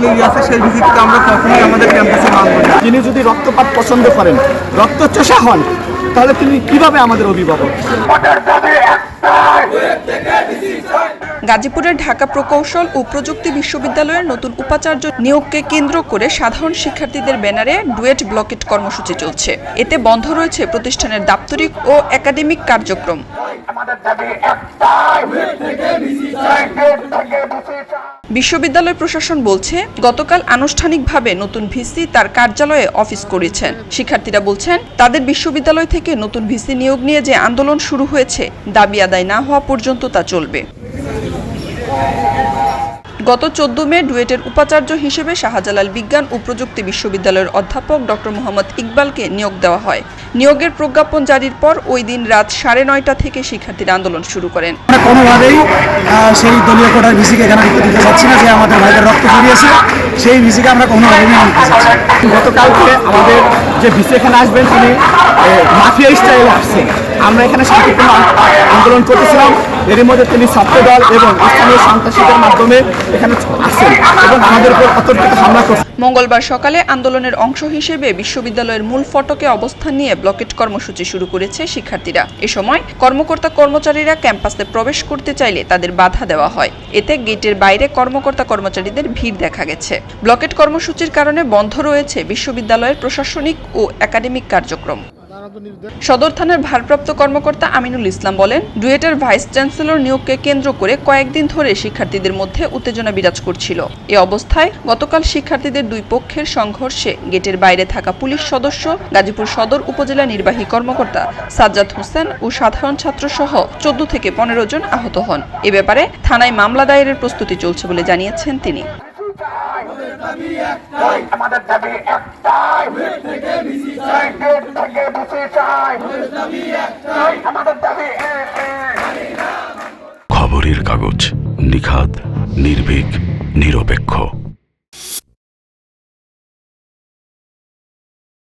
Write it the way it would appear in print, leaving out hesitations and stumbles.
তৈরি আছে সেই ভিত্তিতে আমরা কখনোই আমাদের ক্যাম্পাসে মানব না। তিনি যদি রক্তপাত পছন্দ করেন, রক্তচোষা হন, তাহলে তিনি কিভাবে আমাদের অভিভাবক? গাজীপুরের ঢাকা প্রকৌশল ও প্রযুক্তি বিশ্ববিদ্যালয়ের নতুন উপাচার্য নিয়োগকে কেন্দ্র করে সাধারণ শিক্ষার্থীদের ব্যানারে ডুয়েট ব্লকেট কর্মসূচি চলছে। এতে বন্ধ রয়েছে প্রতিষ্ঠানের দাপ্তরিক ও একাডেমিক কার্যক্রম। বিশ্ববিদ্যালয় প্রশাসন বলছে, গতকাল আনুষ্ঠানিকভাবে নতুন ভিসি তার কার্যালয়ে অফিস করেছেন। শিক্ষার্থীরা বলছেন, তাদের বিশ্ববিদ্যালয় থেকে নতুন ভিসি নিয়োগ নিয়ে যে আন্দোলন শুরু হয়েছে, দাবি আদায় না হওয়া পর্যন্ত তা চলবে। গত 14 মে ডুয়েটের উপাচার্য হিসেবে শাহজালাল বিজ্ঞান ও প্রযুক্তি বিশ্ববিদ্যালয়ের অধ্যাপক ডক্টর মোহাম্মদ ইকবালকে নিয়োগ দেওয়া হয়। নিয়োগের প্রজ্ঞাপন জারির পর ওই দিন রাত 9:30 থেকে শিক্ষার্থীরা আন্দোলন শুরু করেন। কোনোভাবেই সেই দলীয় কোটার ভিসিকে এখানে দিতে চাচ্ছি না, যে আমাদের ভাইদের রক্ত ঝরিয়েছে সেই ভিসিকে আমরা কোনোভাবেই নিতে চাচ্ছি। গতকালকে আমাদের যে ভিসি এখানে আসবেন তিনি মাফিয়া স্টাইল আসছেন। আমরা এখানে শান্তিপূর্ণ আন্দোলন করতেছিলাম, এর মধ্যে তিনি ছাত্রদল এবং স্থানীয় সন্ত্রাসীদের মাধ্যমে এখানে আসছেন এবং আমাদের উপর অতর্কিত হামলা করছেন। মঙ্গলবার সকালে আন্দোলনের অংশ হিসেবে বিশ্ববিদ্যালয়ের মূল ফটকে অবস্থান নিয়ে ব্লকেট কর্মসূচি শুরু করেছে শিক্ষার্থীরা। এ সময় কর্মকর্তা-কর্মচারীরা ক্যাম্পাসে প্রবেশ করতে চাইলে তাদের বাধা দেওয়া হয়। এতে গেটের বাইরে কর্মকর্তা-কর্মচারীদের ভিড় দেখা গেছে। ব্লকেট কর্মসূচির কারণে বন্ধ রয়েছে বিশ্ববিদ্যালয়ের প্রশাসনিক ও একাডেমিক কার্যক্রম। সদর থানার ভারপ্রাপ্ত কর্মকর্তা আমিনুল ইসলাম বলেন, ডুয়েটের ভাইস চ্যান্সেলর নিয়োগকে কেন্দ্র করে কয়েকদিন ধরে শিক্ষার্থীদের মধ্যে উত্তেজনা বিরাজ করছিল। এ অবস্থায় গতকাল শিক্ষার্থীদের দুই পক্ষের সংঘর্ষে গেটের বাইরে থাকা পুলিশ সদস্য, গাজীপুর সদর উপজেলা নির্বাহী কর্মকর্তা সাজ্জাদ হোসেন ও সাধারণ ছাত্র সহ 14 থেকে 15 জন আহত হন। এ ব্যাপারে থানায় মামলা দায়েরের প্রস্তুতি চলছে বলে জানিয়েছেন তিনি। খবরের কাগজ, নিখাদ, নির্ভীক, নিরপেক্ষ।